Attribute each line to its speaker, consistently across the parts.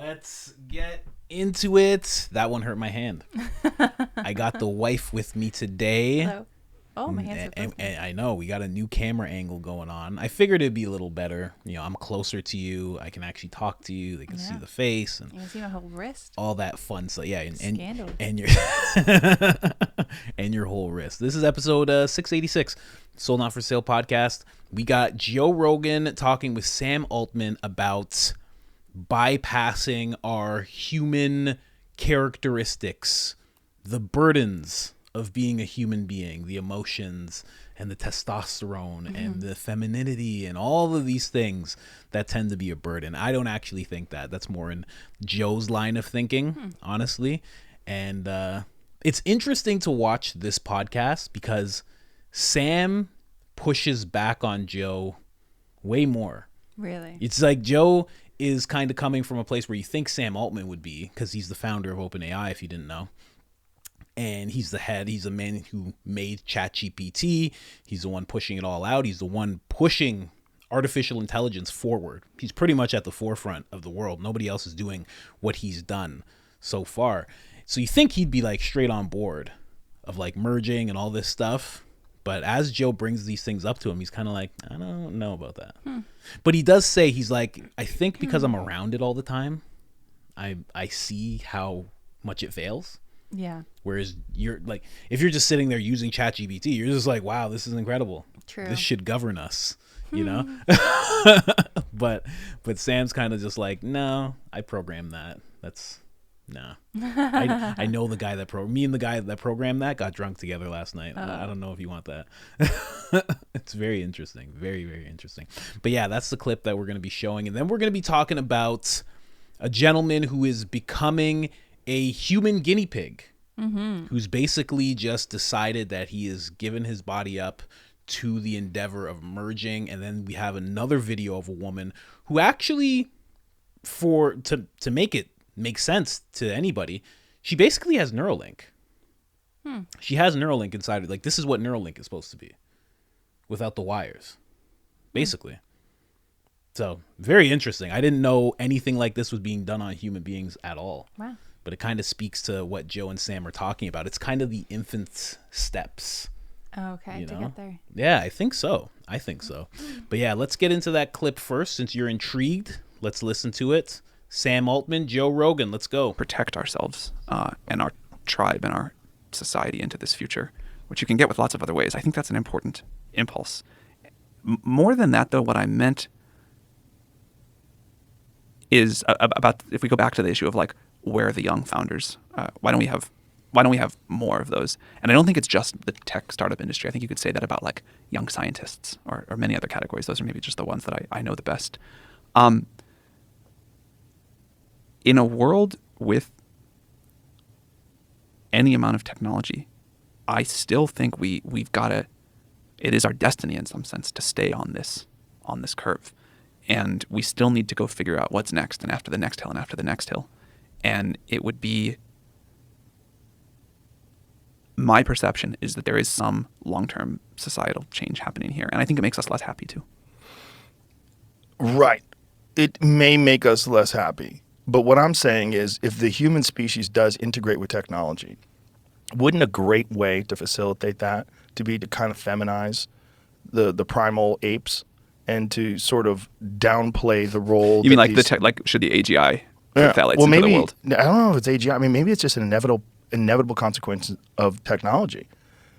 Speaker 1: Let's get into it. That one hurt my hand. I got the wife with me today.
Speaker 2: Hello. Oh, my hands are
Speaker 1: and I know we got a new camera angle going on. I figured it'd be a little better. You know, I'm closer to you. I can actually talk to you. They can see the face and
Speaker 2: you can see my whole wrist.
Speaker 1: all that fun stuff. Yeah,
Speaker 2: Scandalous.
Speaker 1: and your and your whole wrist. This is episode 686, Sold Not for Sale podcast. We got Joe Rogan talking with Sam Altman about bypassing our human characteristics, the burdens of being a human being, the emotions and the testosterone and the femininity and all of these things that tend to be a burden. I don't actually think that. That's more in Joe's line of thinking, honestly. And it's interesting to watch this podcast because Sam pushes back on Joe way more.
Speaker 2: Really?
Speaker 1: It's like Joe is kind of coming from a place where you think Sam Altman would be, because he's the founder of OpenAI, if you didn't know. And he's the head. He's the man who made ChatGPT. He's the one pushing it all out. He's the one pushing artificial intelligence forward. He's pretty much at the forefront of the world. Nobody else is doing what he's done so far. So you think he'd be like straight on board of like merging and all this stuff. But as Joe brings these things up to him, he's kind of like, I don't know about that. But he does say, he's like, I think because I'm around it all the time, I see how much it fails.
Speaker 2: Yeah.
Speaker 1: Whereas you're like, if you're just sitting there using ChatGPT, you're just like, wow, this is incredible.
Speaker 2: True.
Speaker 1: This should govern us, you know? But Sam's kind of just like, no, I programmed that. That's no. I know the guy that me and the guy that programmed that got drunk together last night. I don't know if you want that. It's very interesting. Very, very interesting. But yeah, that's the clip that we're going to be showing. And then we're going to be talking about a gentleman who is becoming a human guinea pig, who's basically just decided that he has given his body up to the endeavor of merging. And then we have another video of a woman who actually, to make it make sense to anybody, she basically has Neurolink. She has Neurolink inside her. Like, this is what Neurolink is supposed to be without the wires, basically. So very interesting. I didn't know anything like this was being done on human beings at all.
Speaker 2: Wow.
Speaker 1: But it kind of speaks to what Joe and Sam are talking about. It's kind of the infant steps.
Speaker 2: Okay, to get there.
Speaker 1: Yeah, I think so. But yeah, let's get into that clip first. Since you're intrigued, let's listen to it. Sam Altman, Joe Rogan, let's go.
Speaker 3: Protect ourselves and our tribe and our society into this future, which you can get with lots of other ways. I think that's an important impulse. More than that, though, what I meant is about, if we go back to the issue of like, where are the young founders? Why don't we have more of those? And I don't think it's just the tech startup industry. I think you could say that about like young scientists or many other categories. Those are maybe just the ones that I know the best. In a world with any amount of technology, I still think we've got to, it is our destiny in some sense to stay on this curve. And we still need to go figure out what's next, and after the next hill and after the next hill. And it would be, my perception is that there is some long-term societal change happening here. And I think it makes us less happy too.
Speaker 4: Right. It may make us less happy. But what I'm saying is, if the human species does integrate with technology, wouldn't a great way to facilitate that to be to kind of feminize the primal apes and to sort of downplay the role?
Speaker 3: You mean like should the AGI phthalates
Speaker 4: well,
Speaker 3: into
Speaker 4: maybe,
Speaker 3: the world?
Speaker 4: I don't know if it's AGI. I mean, maybe it's just an inevitable consequence of technology.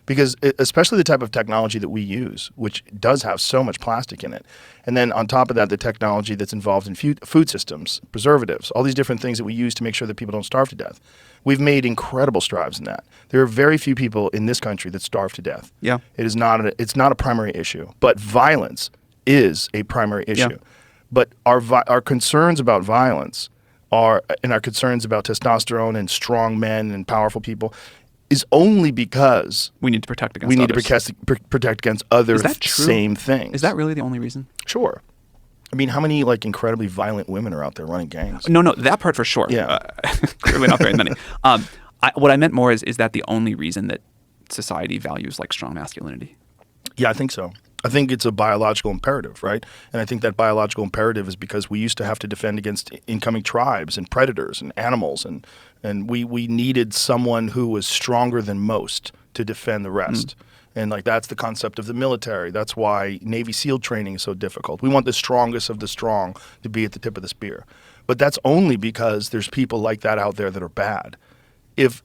Speaker 4: Because especially the type of technology that we use, which does have so much plastic in it. And then on top of that, the technology that's involved in food systems, preservatives, all these different things that we use to make sure that people don't starve to death. We've made incredible strides in that. There are very few people in this country that starve to death.
Speaker 3: Yeah.
Speaker 4: It's not a primary issue. But violence is a primary issue.
Speaker 3: Yeah.
Speaker 4: But our concerns about violence and our concerns about testosterone and strong men and powerful people is only because
Speaker 3: we need to protect against others.
Speaker 4: Protect against other same things.
Speaker 3: Is that really the only reason?
Speaker 4: Sure. I mean, how many like incredibly violent women are out there running gangs?
Speaker 3: No, that part for sure.
Speaker 4: Yeah.
Speaker 3: Clearly not very many. What I meant more is that the only reason that society values like strong masculinity?
Speaker 4: Yeah, I think so. I think it's a biological imperative, right? And I think that biological imperative is because we used to have to defend against incoming tribes and predators and animals, and we needed someone who was stronger than most to defend the rest. And like that's the concept of the military. That's why Navy SEAL training is so difficult. We want the strongest of the strong to be at the tip of the spear. But that's only because there's people like that out there that are bad. If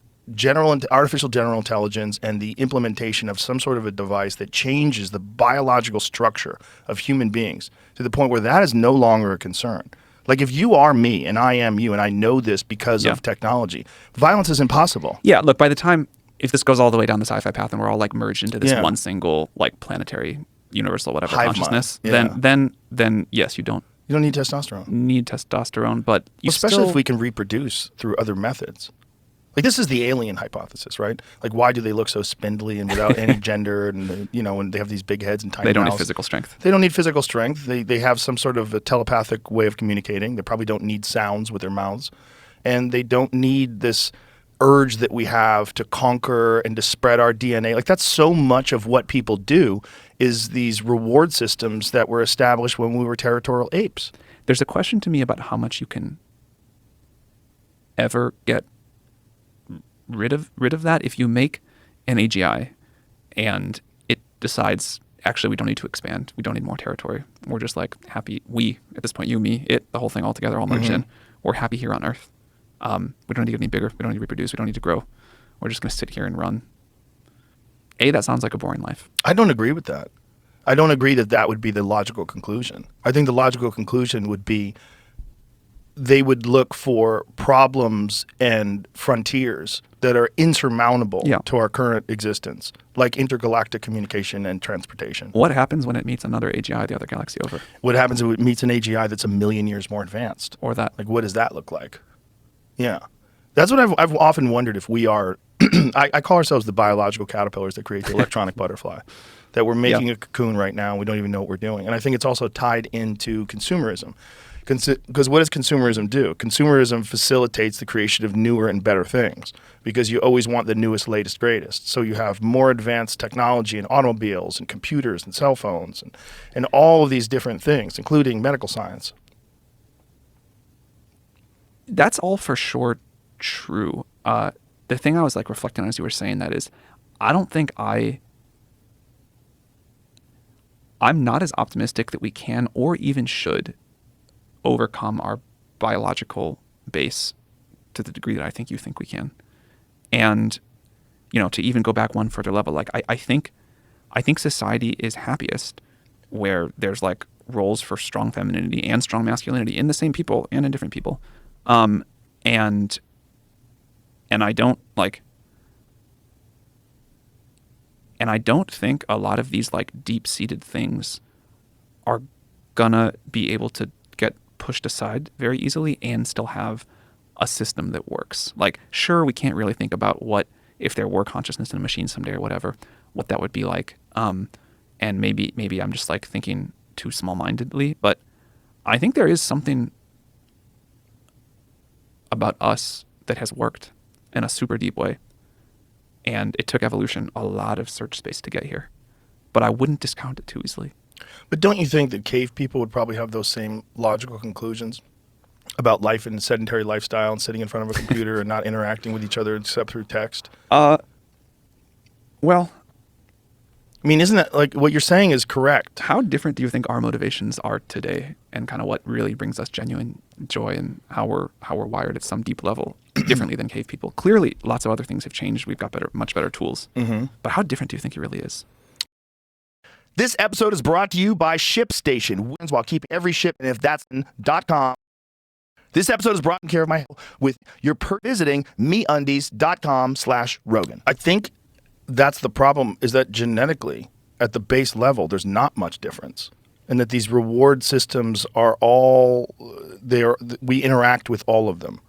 Speaker 4: artificial general intelligence and the implementation of some sort of a device that changes the biological structure of human beings to the point where that is no longer a concern. Like if you are me and I am you and I know this because of technology, violence is impossible.
Speaker 3: Yeah, look, by the time, if this goes all the way down the sci-fi path and we're all like merged into this one single like planetary, universal, whatever
Speaker 4: Hive
Speaker 3: consciousness,
Speaker 4: mind.
Speaker 3: then yes, you don't
Speaker 4: need testosterone.
Speaker 3: But you
Speaker 4: especially if we can reproduce through other methods. Like this is the alien hypothesis, right? Like why do they look so spindly and without any gender and when they have these big heads and tiny mouths?
Speaker 3: They don't need physical strength.
Speaker 4: They don't need physical strength. They have some sort of a telepathic way of communicating. They probably don't need sounds with their mouths. And they don't need this urge that we have to conquer and to spread our DNA. Like that's so much of what people do is these reward systems that were established when we were territorial apes.
Speaker 3: There's a question to me about how much you can ever get rid of that. If you make an AGI and it decides, actually, we don't need to expand. We don't need more territory. We're just like happy. We, at this point, you, me, it, the whole thing all together, all merged in. We're happy here on Earth. We don't need to get any bigger. We don't need to reproduce. We don't need to grow. We're just going to sit here and run. That sounds like a boring life.
Speaker 4: I don't agree with that. I don't agree that that would be the logical conclusion. I think the logical conclusion would be they would look for problems and frontiers that are insurmountable to our current existence, like intergalactic communication and transportation.
Speaker 3: What happens when it meets another AGI the other galaxy over?
Speaker 4: What happens when it meets an AGI that's 1 million years more advanced?
Speaker 3: Or that.
Speaker 4: Like, what does that look like? Yeah. That's what I've often wondered if we are, I call ourselves the biological caterpillars that create the electronic butterfly, that we're making a cocoon right now and we don't even know what we're doing. And I think it's also tied into consumerism. Because what does consumerism do? Consumerism facilitates the creation of newer and better things because you always want the newest, latest, greatest. So you have more advanced technology in automobiles and computers and cell phones and all of these different things, including medical science.
Speaker 3: That's all for sure true. The thing I was like reflecting on as you were saying that is, I don't think I'm not as optimistic that we can or even should overcome our biological base to the degree that I think you think we can. And, to even go back one further level, like I think society is happiest where there's like roles for strong femininity and strong masculinity in the same people and in different people. And I don't think a lot of these like deep-seated things are gonna be able to get pushed aside very easily and still have a system that works. Like, sure, we can't really think about what if there were consciousness in a machine someday or whatever, what that would be like. And maybe I'm just like thinking too small-mindedly, but I think there is something about us that has worked in a super deep way. And it took evolution a lot of search space to get here. But I wouldn't discount it too easily.
Speaker 4: But don't you think that cave people would probably have those same logical conclusions about life in a sedentary lifestyle and sitting in front of a computer and not interacting with each other except through text?
Speaker 3: Well,
Speaker 4: I mean, isn't that like what you're saying is correct?
Speaker 3: How different do you think our motivations are today, and kind of what really brings us genuine joy and how we're wired at some deep level differently than cave people? Clearly, lots of other things have changed. We've got much better tools. Mm-hmm. But how different do you think it really is?
Speaker 4: This episode is brought to you by ShipStation, wins while keeping every ship, and if that's .com. This episode is brought in care of my with your visiting meundies.com/Rogan. I think that's the problem, is that genetically, at the base level, there's not much difference. And that these reward systems are we interact with all of them.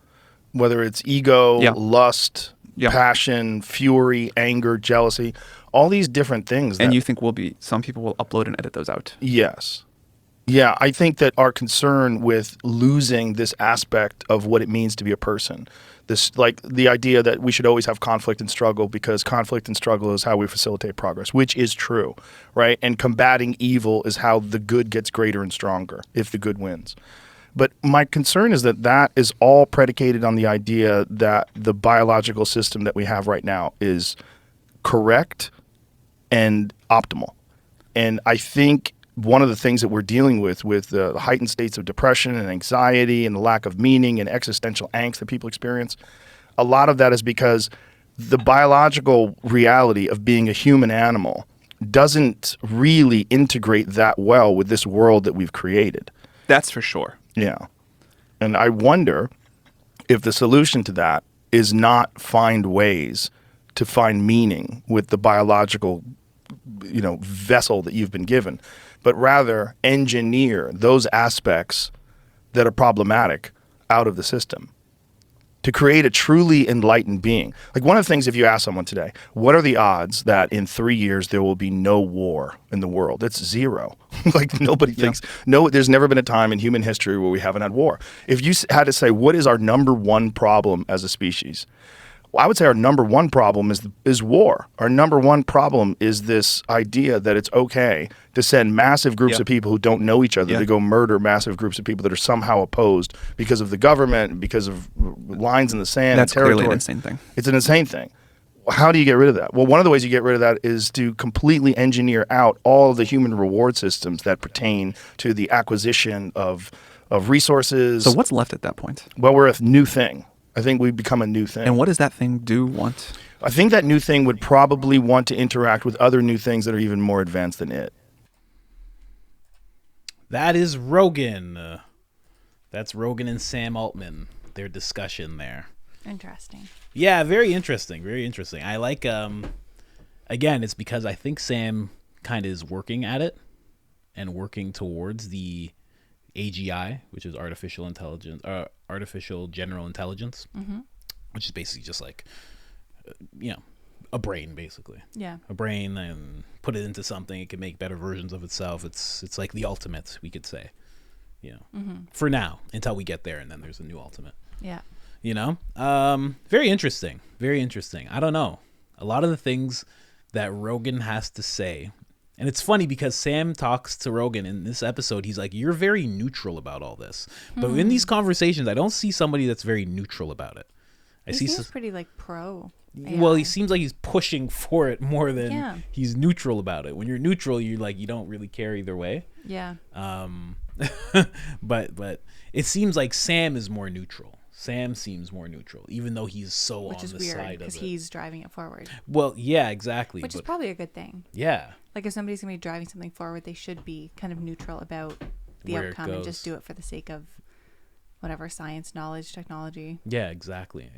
Speaker 4: Whether it's ego, lust, passion, fury, anger, jealousy, all these different things.
Speaker 3: And you think some people will upload and edit those out?
Speaker 4: Yes. Yeah, I think that our concern with losing this aspect of what it means to be a person, this like the idea that we should always have conflict and struggle because conflict and struggle is how we facilitate progress, which is true, right? And combating evil is how the good gets greater and stronger if the good wins. But my concern is that that is all predicated on the idea that the biological system that we have right now is correct and optimal. And I think one of the things that we're dealing with the heightened states of depression and anxiety and the lack of meaning and existential angst that people experience, a lot of that is because the biological reality of being a human animal doesn't really integrate that well with this world that we've created.
Speaker 3: That's for sure.
Speaker 4: Yeah. And I wonder if the solution to that is not find ways to find meaning with the biological, vessel that you've been given, but rather engineer those aspects that are problematic out of the system to create a truly enlightened being. Like one of the things, if you ask someone today, what are the odds that in 3 years there will be no war in the world? It's zero. Like nobody thinks, there's never been a time in human history where we haven't had war. If you had to say, what is our number one problem as a species? Well, I would say our number one problem is war. Our number one problem is this idea that it's okay to send massive groups of people who don't know each other to go murder massive groups of people that are somehow opposed because of the government, because of lines in the sand.
Speaker 3: That's
Speaker 4: and territory.
Speaker 3: clearly an insane thing.
Speaker 4: It's an insane thing. How do you get rid of that? Well, one of the ways you get rid of that is to completely engineer out all of the human reward systems that pertain to the acquisition of resources.
Speaker 3: So what's left at that point?
Speaker 4: Well, we're a new thing. I think we become a new thing.
Speaker 3: And what does that thing want?
Speaker 4: I think that new thing would probably want to interact with other new things that are even more advanced than it.
Speaker 1: That is Rogan. That's Rogan and Sam Altman, their discussion there.
Speaker 2: Interesting.
Speaker 1: Yeah, very interesting. Very interesting. I like, again, it's because I think Sam kind of is working at it and working towards the AGI, which is artificial intelligence, artificial general intelligence, which is basically just like, a brain, basically.
Speaker 2: Yeah.
Speaker 1: A brain, and put it into something, it can make better versions of itself. It's like the ultimate, we could say, for now, until we get there, and then there's a new ultimate.
Speaker 2: Yeah.
Speaker 1: Very interesting. Very interesting. I don't know. A lot of the things that Rogan has to say. And it's funny because Sam talks to Rogan in this episode. He's like, you're very neutral about all this. But in these conversations, I don't see somebody that's very neutral about it.
Speaker 2: He seems pretty like pro.
Speaker 1: Well, he seems like he's pushing for it more than he's neutral about it. When you're neutral, you're like, you don't really care either way.
Speaker 2: Yeah.
Speaker 1: But it seems like Sam is more neutral. Sam seems more neutral, even though he's so on the side of it.
Speaker 2: Which is weird because he's driving it forward.
Speaker 1: Well, yeah, exactly.
Speaker 2: Which is probably a good thing.
Speaker 1: Yeah.
Speaker 2: Like if somebody's going to be driving something forward, they should be kind of neutral about the outcome and just do it for the sake of whatever science, knowledge, technology.
Speaker 1: Yeah, exactly.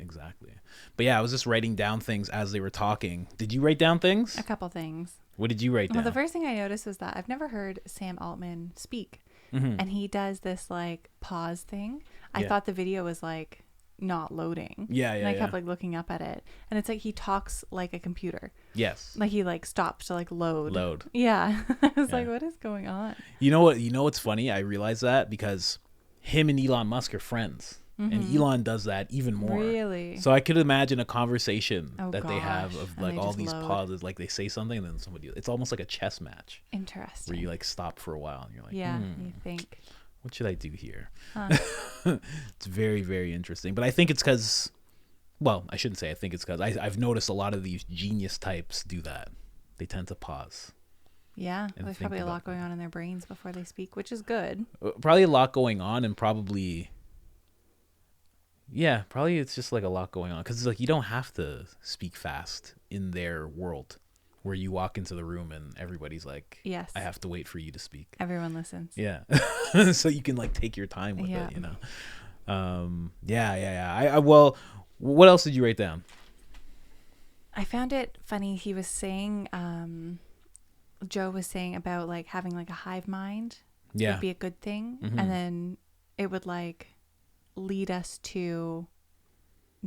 Speaker 1: But yeah, I was just writing down things as they were talking. Did you write down things?
Speaker 2: A couple things.
Speaker 1: What did you write down?
Speaker 2: Well, the first thing I noticed was that I've never heard Sam Altman speak. And he does this like pause thing. I thought the video was like not loading. And I kept like looking up at it. And it's like he talks like a computer.
Speaker 1: Yes.
Speaker 2: Like he like stops to like load.
Speaker 1: Load.
Speaker 2: Yeah. I was like, what is going on?
Speaker 1: You know what's funny? I realized that because him and Elon Musk are friends. And Elon does that even more.
Speaker 2: Really?
Speaker 1: So I could imagine a conversation they have of
Speaker 2: And
Speaker 1: like
Speaker 2: they
Speaker 1: all
Speaker 2: just
Speaker 1: these
Speaker 2: load.
Speaker 1: pauses, like they say something and then somebody, it's almost like a chess match
Speaker 2: Interesting.
Speaker 1: where you like stop for a while and you're like,
Speaker 2: you think.
Speaker 1: what should I do here?
Speaker 2: Huh.
Speaker 1: It's very, very interesting. But I think it's because, well, I shouldn't say I think it's because I've noticed a lot of these genius types do that. They tend to pause.
Speaker 2: Yeah.
Speaker 1: And
Speaker 2: There's
Speaker 1: think
Speaker 2: probably a
Speaker 1: about
Speaker 2: lot going on in their brains before they speak, which is good.
Speaker 1: Probably a lot going on and probably... Yeah, probably it's just like a lot going on because it's like you don't have to speak fast in their world where you walk into the room and everybody's like,
Speaker 2: yes,
Speaker 1: I have to wait for you to speak.
Speaker 2: Everyone listens.
Speaker 1: Yeah. So you can like take your time with it, Yeah. Well, what else did you write down?
Speaker 2: I found it funny. He was saying, Joe was saying about like having like a hive mind would be a good thing. And then it would like lead us to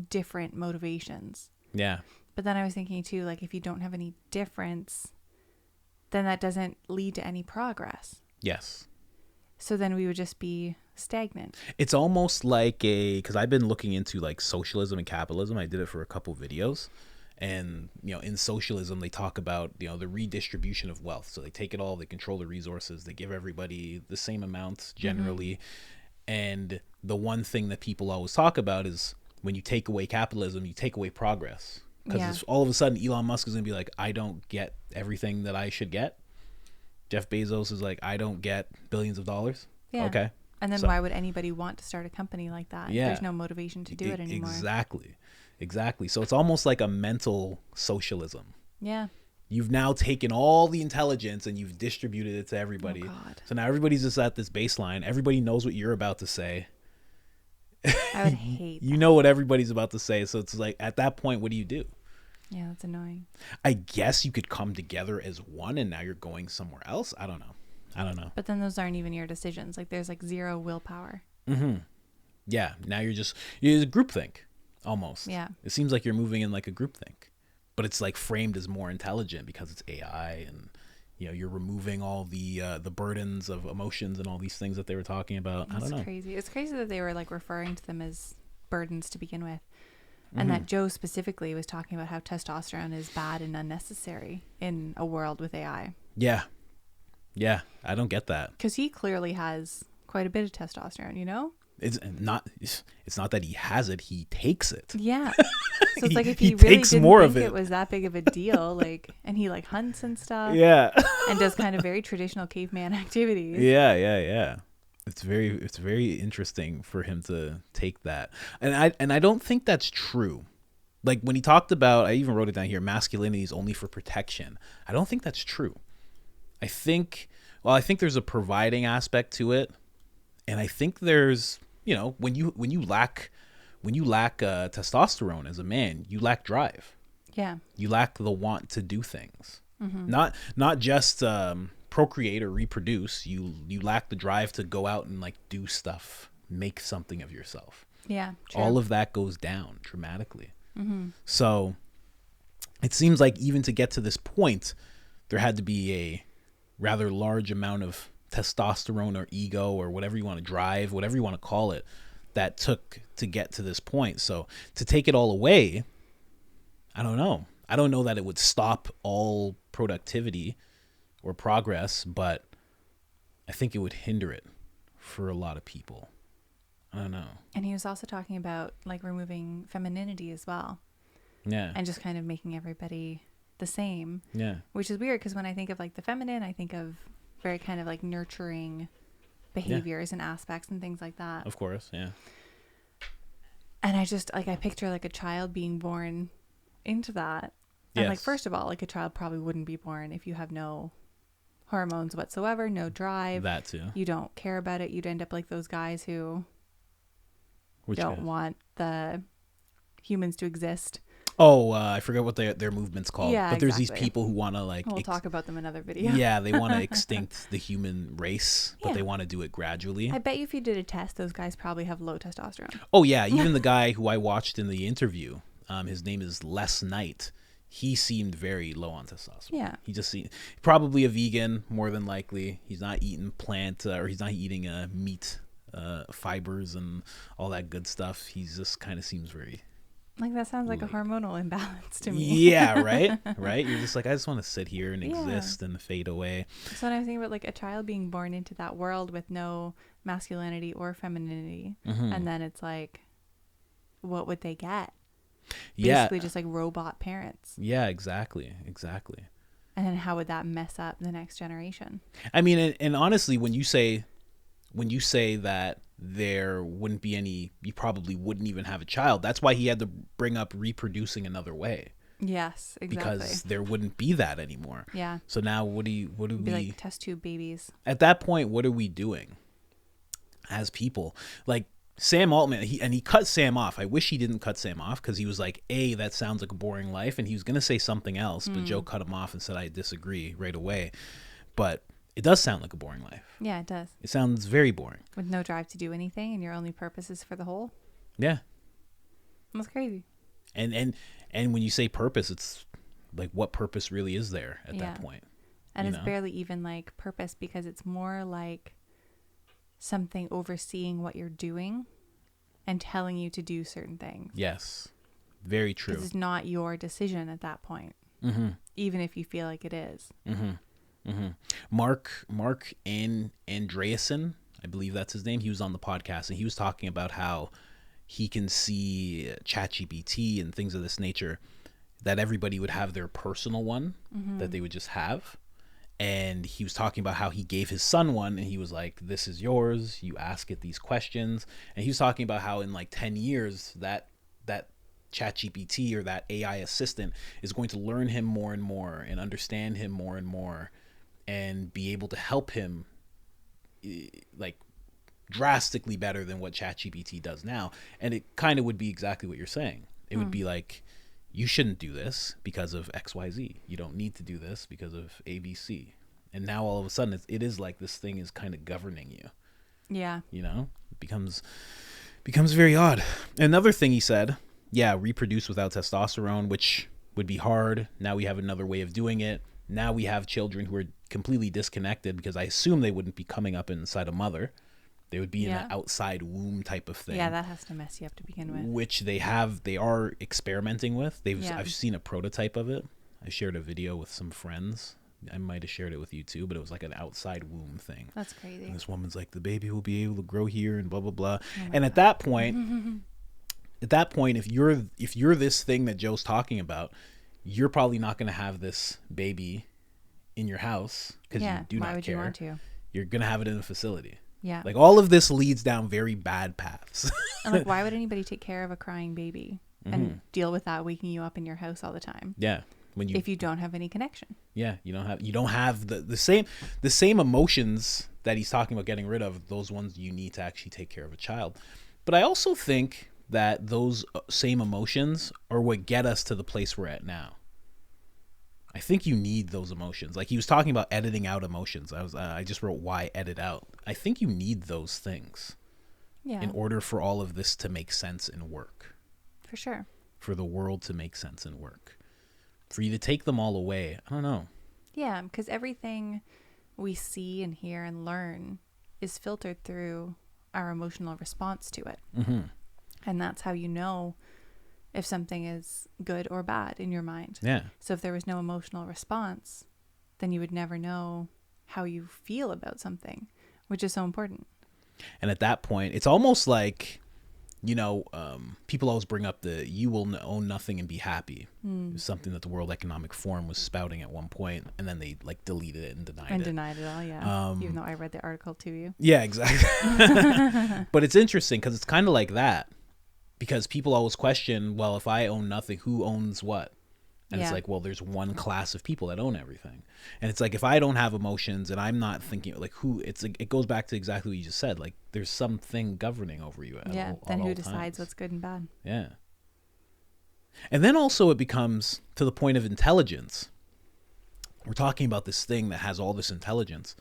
Speaker 2: different motivations.
Speaker 1: Yeah.
Speaker 2: But then I was thinking too, like if you don't have any difference, then that doesn't lead to any progress.
Speaker 1: Yes.
Speaker 2: So then we would just be stagnant.
Speaker 1: It's almost like because I've been looking into like socialism and capitalism. I did it for a couple videos. And, in socialism, they talk about, the redistribution of wealth. So they take it all, they control the resources, they give everybody the same amount generally. Mm-hmm. And the one thing that people always talk about is when you take away capitalism, you take away progress. Because all of a sudden, Elon Musk is going to be like, I don't get everything that I should get. Jeff Bezos is like, I don't get billions of dollars. Yeah. Okay.
Speaker 2: And then why would anybody want to start a company like that?
Speaker 1: Yeah.
Speaker 2: There's no motivation to do it anymore.
Speaker 1: Exactly. So it's almost like a mental socialism.
Speaker 2: Yeah.
Speaker 1: You've now taken all the intelligence and you've distributed it to everybody.
Speaker 2: Oh, God.
Speaker 1: So now everybody's just at this baseline. Everybody knows what you're about to say.
Speaker 2: I would hate that.
Speaker 1: You know what everybody's about to say. So it's like, at that point, what do you do?
Speaker 2: Yeah, that's annoying.
Speaker 1: I guess you could come together as one and now you're going somewhere else. I don't know.
Speaker 2: But then those aren't even your decisions. Like there's like zero willpower.
Speaker 1: Mm-hmm. Yeah. Now you're groupthink. Almost.
Speaker 2: Yeah.
Speaker 1: It seems like you're moving in like a groupthink, but it's like framed as more intelligent because it's AI and you're removing all the burdens of emotions and all these things that they were talking about. I don't know.
Speaker 2: It's crazy. It's crazy that they were like referring to them as burdens to begin with. And that Joe specifically was talking about how testosterone is bad and unnecessary in a world with AI.
Speaker 1: Yeah. Yeah. I don't get that.
Speaker 2: Because he clearly has quite a bit of testosterone,
Speaker 1: It's not that he has it, he takes it.
Speaker 2: Yeah. So it's like if he really
Speaker 1: takes
Speaker 2: didn't
Speaker 1: more
Speaker 2: think
Speaker 1: of it.
Speaker 2: It was that big of a deal, like, and he like hunts and stuff.
Speaker 1: Yeah.
Speaker 2: And does kind of very traditional caveman activities.
Speaker 1: Yeah. It's very interesting for him to take that. And I don't think that's true. Like when he talked about, I even wrote it down here, masculinity is only for protection. I don't think that's true. I think there's a providing aspect to it. And I think there's, when you lack testosterone as a man, you lack drive.
Speaker 2: Yeah.
Speaker 1: You lack the want to do things.
Speaker 2: Mm-hmm.
Speaker 1: Not just procreate or reproduce. You lack the drive to go out and like do stuff, make something of yourself.
Speaker 2: Yeah. True.
Speaker 1: All of that goes down dramatically.
Speaker 2: Mm-hmm.
Speaker 1: So it seems like even to get to this point, there had to be a rather large amount of testosterone or ego or whatever you want to drive, whatever you want to call it, that took to get to this point. So to take it all away, I don't know. I don't know that it would stop all productivity or progress, but I think it would hinder it for a lot of people. I don't know.
Speaker 2: And he was also talking about like removing femininity as well.
Speaker 1: Yeah.
Speaker 2: And just kind of making everybody the same.
Speaker 1: Yeah.
Speaker 2: Which is weird because when I think of like the feminine, I think of very kind of like nurturing behaviors and aspects and things like that.
Speaker 1: Of course, yeah.
Speaker 2: And I picture like a child being born into that. And
Speaker 1: Yes.
Speaker 2: like, first of all, like a child probably wouldn't be born if you have no hormones whatsoever, no drive.
Speaker 1: That too.
Speaker 2: You don't care about it. You'd end up like those guys who don't want the humans to exist.
Speaker 1: Oh, I forget what their movement's called.
Speaker 2: Yeah,
Speaker 1: but there's
Speaker 2: exactly.
Speaker 1: these people who want to like...
Speaker 2: We'll talk about them in another video.
Speaker 1: Yeah, they want to extinct the human race, but
Speaker 2: Yeah.
Speaker 1: they want to do it gradually.
Speaker 2: I bet you if you did a test, those guys probably have low testosterone.
Speaker 1: Oh, yeah. Even the guy who I watched in the interview, his name is Les Knight. He seemed very low on testosterone.
Speaker 2: Yeah.
Speaker 1: He just seemed probably a vegan, more than likely. He's not eating or he's not eating meat, fibers and all that good stuff. He just kind of seems very...
Speaker 2: Like that sounds like a hormonal imbalance to me.
Speaker 1: Yeah, right? Right? You're just like, I just want to sit here and exist and fade away.
Speaker 2: So when I was thinking about like a child being born into that world with no masculinity or femininity, and then it's like, what would they get? Basically just like robot parents.
Speaker 1: Yeah, exactly.
Speaker 2: And then how would that mess up the next generation?
Speaker 1: I mean, and honestly, when you say that there wouldn't be any, you probably wouldn't even have a child. That's why he had to bring up reproducing another way.
Speaker 2: Yes, exactly.
Speaker 1: Because there wouldn't be that anymore.
Speaker 2: Yeah.
Speaker 1: So now what do
Speaker 2: It'd be
Speaker 1: we
Speaker 2: like test tube babies.
Speaker 1: At that point, what are we doing as people? Like Sam Altman, he cut Sam off. I wish he didn't cut Sam off because he was like, that sounds like a boring life. And he was going to say something else, but Joe cut him off and said, I disagree right away. But it does sound like a boring life.
Speaker 2: Yeah, it does.
Speaker 1: It sounds very boring.
Speaker 2: With no drive to do anything and your only purpose is for the whole.
Speaker 1: Yeah.
Speaker 2: That's crazy.
Speaker 1: And when you say purpose, it's like, what purpose really is there at that point?
Speaker 2: And it's barely even like purpose because it's more like something overseeing what you're doing and telling you to do certain things.
Speaker 1: Yes. Very true.
Speaker 2: Because it's not your decision at that point, even if you feel like it is.
Speaker 1: Mark Andreessen, I believe that's his name. He was on the podcast and he was talking about how he can see ChatGPT and things of this nature, that everybody would have their personal one that they would just have. And he was talking about how he gave his son one and he was like, this is yours. You ask it these questions. And he was talking about how in like 10 years that ChatGPT or that AI assistant is going to learn him more and more and understand him more and more and be able to help him like drastically better than what ChatGPT does now. And it kind of would be exactly what you're saying. It would be like, you shouldn't do this because of XYZ. You don't need to do this because of ABC. And now all of a sudden it is like this thing is kind of governing you.
Speaker 2: Yeah.
Speaker 1: You know, it becomes very odd. Another thing he said, reproduce without testosterone, which would be hard. Now we have another way of doing it. Now we have children who are completely disconnected because I assume they wouldn't be coming up inside a mother. They would be in an outside womb type of thing.
Speaker 2: Yeah, that has to mess you up to begin with.
Speaker 1: Which they are experimenting with. I've seen a prototype of it. I shared a video with some friends. I might have shared it with you too, but it was like an outside womb thing.
Speaker 2: That's crazy.
Speaker 1: And this woman's like, the baby will be able to grow here and blah, blah, blah. And at that point, if you're this thing that Joe's talking about, you're probably not going to have this baby in your house because you do not care. Why would you want to? You're going to have it in a facility.
Speaker 2: Yeah.
Speaker 1: Like all of this leads down very bad paths.
Speaker 2: And like, why would anybody take care of a crying baby and deal with that waking you up in your house all the time?
Speaker 1: Yeah.
Speaker 2: If you don't have any connection.
Speaker 1: Yeah. You don't have the same emotions that he's talking about getting rid of, those ones you need to actually take care of a child. But I also think that those same emotions are what get us to the place we're at now. I think you need those emotions. Like he was talking about editing out emotions. I just wrote why edit out. I think you need those things in order for all of this to make sense and work.
Speaker 2: For sure.
Speaker 1: For the world to make sense and work. For you to take them all away, I don't know.
Speaker 2: Yeah, because everything we see and hear and learn is filtered through our emotional response to it. And that's how you know if something is good or bad in your mind.
Speaker 1: Yeah.
Speaker 2: So if there was no emotional response, then you would never know how you feel about something, which is so important.
Speaker 1: And at that point, it's almost like, people always bring up you will own nothing and be happy. It was something that the World Economic Forum was spouting at one point, and then they like deleted it and denied it.
Speaker 2: All, yeah. Even though I read the article to you.
Speaker 1: Yeah, exactly. But it's interesting because it's kind of like that. Because people always question, well, if I own nothing, who owns what? And it's like, well, there's one class of people that own everything. And it's like, if I don't have emotions and I'm not thinking, like, it goes back to exactly what you just said. Like, there's something governing over you.
Speaker 2: Then who decides what's good and bad?
Speaker 1: Yeah. And then also it becomes to the point of intelligence. We're talking about this thing that has all this intelligence.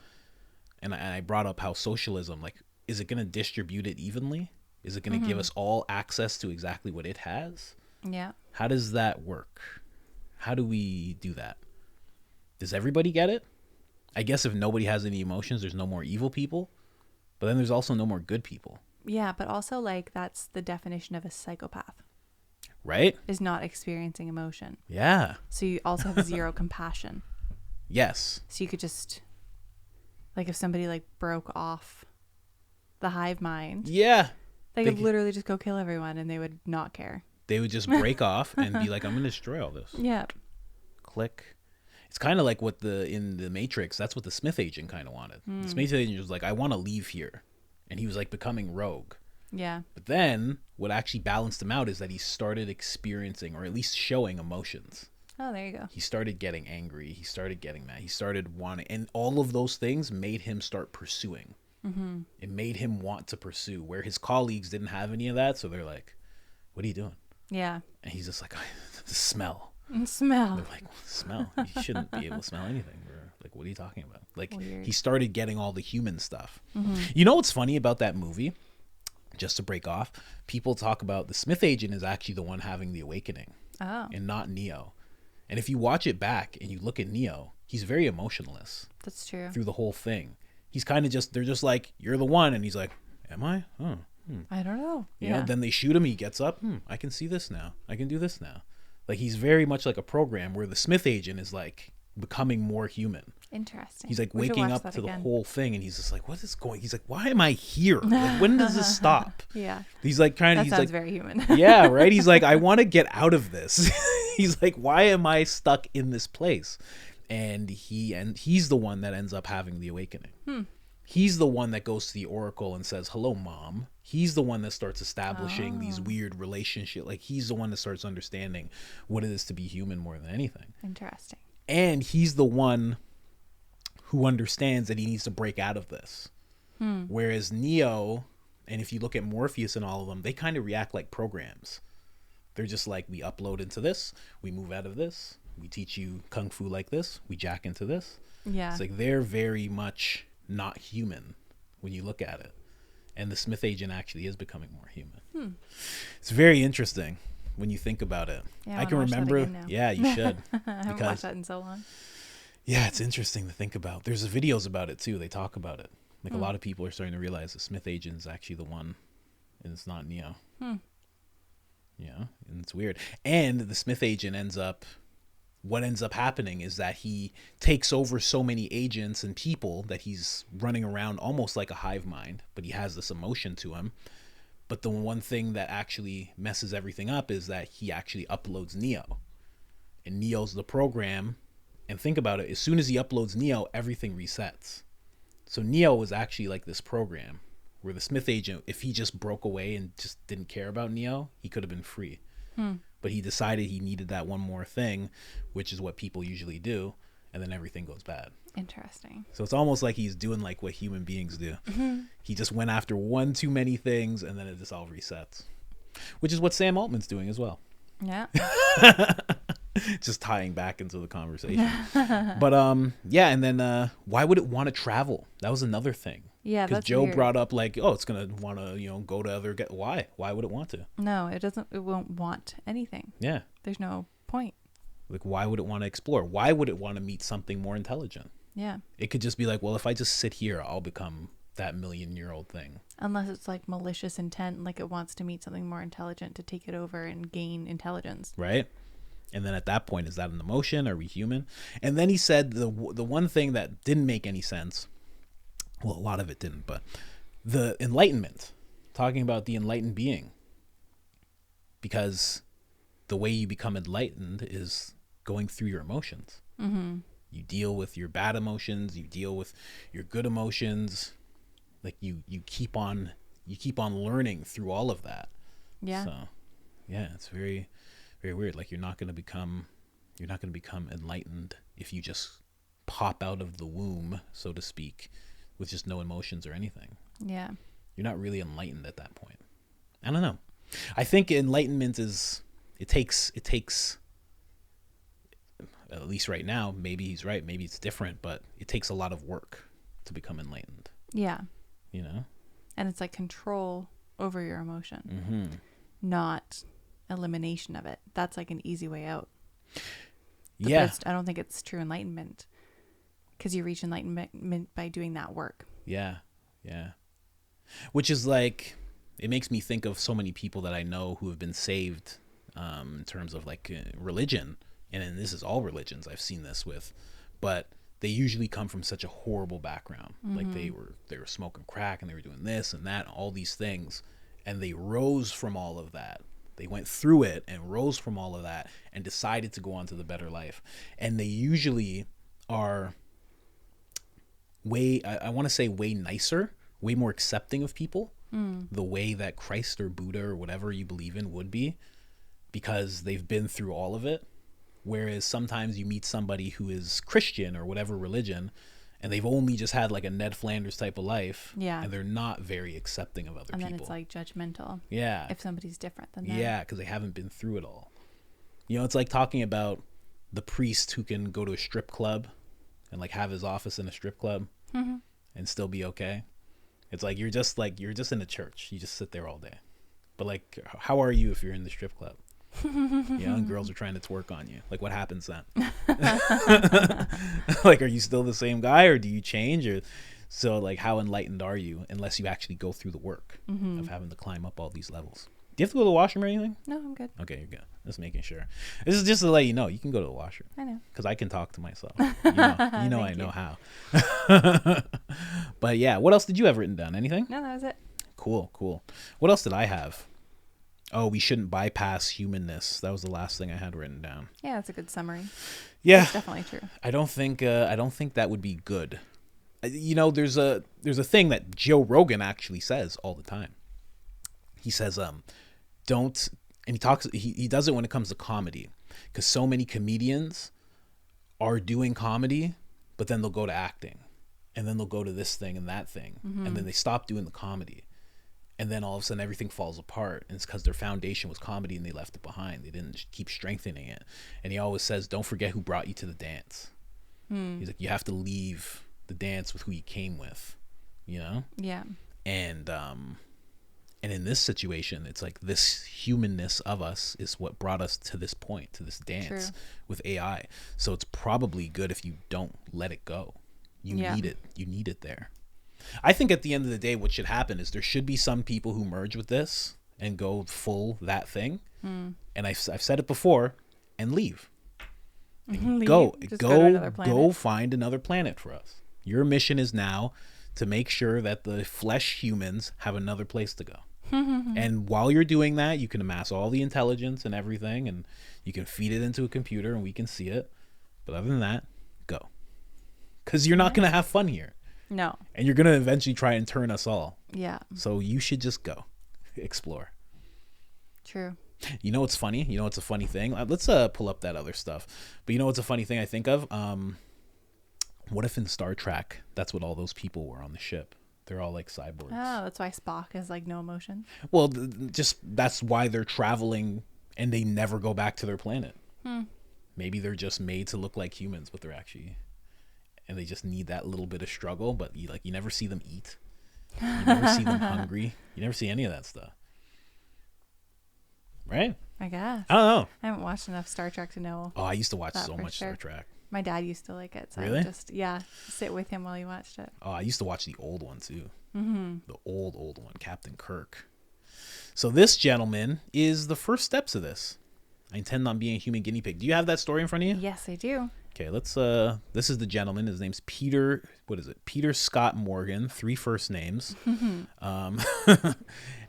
Speaker 1: And I brought up how socialism, like, is it going to distribute it evenly? Is it going to give us all access to exactly what it has?
Speaker 2: Yeah.
Speaker 1: How does that work? How do we do that? Does everybody get it? I guess if nobody has any emotions, there's no more evil people. But then there's also no more good people.
Speaker 2: Yeah, but also like that's the definition of a psychopath.
Speaker 1: Right?
Speaker 2: Is not experiencing emotion.
Speaker 1: Yeah.
Speaker 2: So you also have zero compassion.
Speaker 1: Yes.
Speaker 2: So you could just, like if somebody like broke off the hive mind.
Speaker 1: Yeah.
Speaker 2: They could literally just go kill everyone and they would not care. They
Speaker 1: would just break off and be like, I'm going to destroy all this.
Speaker 2: Yeah.
Speaker 1: Click. It's kind of like what in the Matrix, that's what the Smith agent kind of wanted. The Smith agent was like, I want to leave here. And he was like becoming rogue.
Speaker 2: Yeah.
Speaker 1: But then what actually balanced him out is that he started experiencing or at least showing emotions.
Speaker 2: Oh, there you go.
Speaker 1: He started getting angry. He started getting mad. He started wanting, and all of those things made him start pursuing. It made him want to pursue where his colleagues didn't have any of that. So they're like, what are you doing?
Speaker 2: Yeah.
Speaker 1: And he's just like, smell.
Speaker 2: Smell.
Speaker 1: They're like, smell. You shouldn't be able to smell anything. We're like, what are you talking about? Like,
Speaker 2: weird.
Speaker 1: He started getting all the human stuff. You know what's funny about that movie? Just to break off, people talk about the Smith agent is actually the one having the awakening.
Speaker 2: Oh.
Speaker 1: And not Neo. And if you watch it back and you look at Neo, he's very emotionless.
Speaker 2: That's true.
Speaker 1: Through the whole thing. He's kind of just, they're just like, you're the one. And he's like, am I? Oh,
Speaker 2: I don't know.
Speaker 1: You know, then they shoot him. He gets up. I can see this now. I can do this now. Like, he's very much like a program, where the Smith agent is like becoming more human.
Speaker 2: Interesting.
Speaker 1: He's like waking up to the whole thing, and he's just like, what is going? He's like, why am I here? Like, when does this stop?
Speaker 2: Yeah.
Speaker 1: He's like trying to.
Speaker 2: That sounds very human.
Speaker 1: Yeah, right. He's like, I want to get out of this. He's like, why am I stuck in this place? And he's the one that ends up having the awakening. He's the one that goes to the Oracle and says, hello, Mom. He's the one that starts establishing these weird relationships. Like, he's the one that starts understanding what it is to be human more than anything.
Speaker 2: Interesting.
Speaker 1: And he's the one who understands that he needs to break out of this. Whereas Neo, and if you look at Morpheus and all of them, they kind of react like programs. They're just like, we upload into this, we move out of this, we teach you kung fu like this, we jack into this.
Speaker 2: Yeah.
Speaker 1: It's like, they're very much not human when you look at it. And the Smith agent actually is becoming more human. It's very interesting when you think about it.
Speaker 2: Yeah,
Speaker 1: I can remember. Yeah, you should.
Speaker 2: I haven't watched that in so long.
Speaker 1: Yeah, it's interesting to think about. There's videos about it too. They talk about it. Like, a lot of people are starting to realize the Smith agent is actually the one, and it's not Neo. Yeah, and it's weird. And the Smith agent what ends up happening is that he takes over so many agents and people that he's running around almost like a hive mind, but he has this emotion to him. But the one thing that actually messes everything up is that he actually uploads Neo, and Neo's the program. And think about it, as soon as he uploads Neo, everything resets. So Neo was actually like this program where the Smith agent, if he just broke away and just didn't care about Neo, he could have been free. But he decided he needed that one more thing, which is what people usually do, and then everything goes bad.
Speaker 2: Interesting.
Speaker 1: So it's almost like he's doing like what human beings do. He just went after one too many things, and then it just all resets, which is what Sam Altman's doing as well.
Speaker 2: Yeah.
Speaker 1: Just tying back into the conversation. But yeah, and then why would it want to travel? That was another thing.
Speaker 2: Yeah,
Speaker 1: because
Speaker 2: that's
Speaker 1: Joe
Speaker 2: weird.
Speaker 1: brought up like, oh, it's gonna want to go to other. Why would it want to?
Speaker 2: No, it doesn't. It won't want anything.
Speaker 1: Yeah.
Speaker 2: There's no point.
Speaker 1: Like, why would it want to explore? Why would it want to meet something more intelligent?
Speaker 2: Yeah.
Speaker 1: It could just be like, well, if I just sit here, I'll become that 1,000,000-year-old thing.
Speaker 2: Unless it's like malicious intent, like it wants to meet something more intelligent to take it over and gain intelligence.
Speaker 1: Right. And then at that point, is that an emotion? Are we human? And then he said the one thing that didn't make any sense. Well, a lot of it didn't, but the enlightenment, talking about the enlightened being, because the way you become enlightened is going through your emotions. You deal with your bad emotions, you deal with your good emotions, like you keep on learning through all of that.
Speaker 2: Yeah.
Speaker 1: So yeah, it's very, very weird. Like, you're not going to become enlightened if you just pop out of the womb, so to speak, with just no emotions or anything.
Speaker 2: Yeah.
Speaker 1: You're not really enlightened at that point. I don't know. I think enlightenment is, it takes, at least right now, maybe he's right, maybe it's different, but it takes a lot of work to become enlightened.
Speaker 2: Yeah.
Speaker 1: You know?
Speaker 2: And it's like control over your emotion, not elimination of it. That's like an easy way out. But
Speaker 1: Yeah.
Speaker 2: I don't think it's true enlightenment, because you reach enlightenment by doing that work.
Speaker 1: Yeah. Yeah. Which is like, it makes me think of so many people that I know who have been saved in terms of like religion. And this is all religions I've seen this with, but they usually come from such a horrible background. Like they were smoking crack and they were doing this and that, all these things. And they rose from all of that. They went through it and rose from all of that and decided to go on to the better life. And they usually are way, I want to say way nicer, way more accepting of people, the way that Christ or Buddha or whatever you believe in would be, because they've been through all of it. Whereas sometimes you meet somebody who is Christian or whatever religion, and they've only just had like a Ned Flanders type of life.
Speaker 2: Yeah.
Speaker 1: And they're not very accepting of other people.
Speaker 2: And then it's like judgmental.
Speaker 1: Yeah.
Speaker 2: If somebody's different than them.
Speaker 1: Yeah, because they haven't been through it all. You know, it's like talking about the priest who can go to a strip club and like have his office in a strip club and still be okay. It's like you're just in a church. You just sit there all day. But like, how are you if you're in the strip club? You know, and girls are trying to twerk on you. Like, what happens then? Like, are you still the same guy, or do you change? Or So like, how enlightened are you unless you actually go through the work of having to climb up all these levels? Do you have to go to the washroom or anything?
Speaker 2: No, I'm good.
Speaker 1: Okay, you're good. Just making sure. This is just to let you know you can go to the washroom.
Speaker 2: I know.
Speaker 1: Because I can talk to myself. You know I know how. But yeah, what else did you have written down? Anything?
Speaker 2: No, that was it.
Speaker 1: Cool. What else did I have? Oh, we shouldn't bypass humanness. That was the last thing I had written down.
Speaker 2: Yeah, that's a good summary.
Speaker 1: Yeah,
Speaker 2: That's definitely true.
Speaker 1: I don't think that would be good. There's a thing that Joe Rogan actually says all the time. He says, don't, and he does it when it comes to comedy, because so many comedians are doing comedy, but then they'll go to acting, and then they'll go to this thing and that thing, and then they stop doing the comedy. And then all of a sudden everything falls apart. And it's because their foundation was comedy and they left it behind. They didn't keep strengthening it. And he always says, don't forget who brought you to the dance. He's like, you have to leave the dance with who you came with, Yeah. And in this situation, it's like this humanness of us is what brought us to this point, to this dance with AI. So it's probably good if you don't let it go. You need it. You need it there. I think at the end of the day, what should happen is there should be some people who merge with this and go full that thing. And I've said it before, and leave. And go find another planet for us. Your mission is now to make sure that the flesh humans have another place to go. And while you're doing that, you can amass all the intelligence and everything, and you can feed it into a computer and we can see it. But other than that, go. Because you're not going to have fun here.
Speaker 2: No.
Speaker 1: And you're going to eventually try and turn us all.
Speaker 2: Yeah.
Speaker 1: So you should just go. Explore.
Speaker 2: True.
Speaker 1: You know what's funny? You know what's a funny thing? Let's pull up that other stuff. But you know what's a funny thing I think of? What if in Star Trek, that's what all those people were on the ship? They're all like cyborgs.
Speaker 2: Oh, that's why Spock has like no emotion.
Speaker 1: Well, just that's why they're traveling and they never go back to their planet. Maybe they're just made to look like humans, but they're actually... And they just need that little bit of struggle, but you never see them eat. You never see them hungry. You never see any of that stuff. Right?
Speaker 2: I guess.
Speaker 1: I don't know.
Speaker 2: I haven't watched enough Star Trek to know.
Speaker 1: Oh, I used to watch so much Star Trek.
Speaker 2: My dad used to like it, so
Speaker 1: really?
Speaker 2: I would just sit with him while he watched it.
Speaker 1: Oh, I used to watch the old one too. The old one, Captain Kirk. So this gentleman is the first steps of this. I intend on being a human guinea pig. Do you have that story in front of you?
Speaker 2: Yes, I do.
Speaker 1: Okay, let's this is the gentleman. His name's Peter, what is it? Peter Scott Morgan, 3 first names. And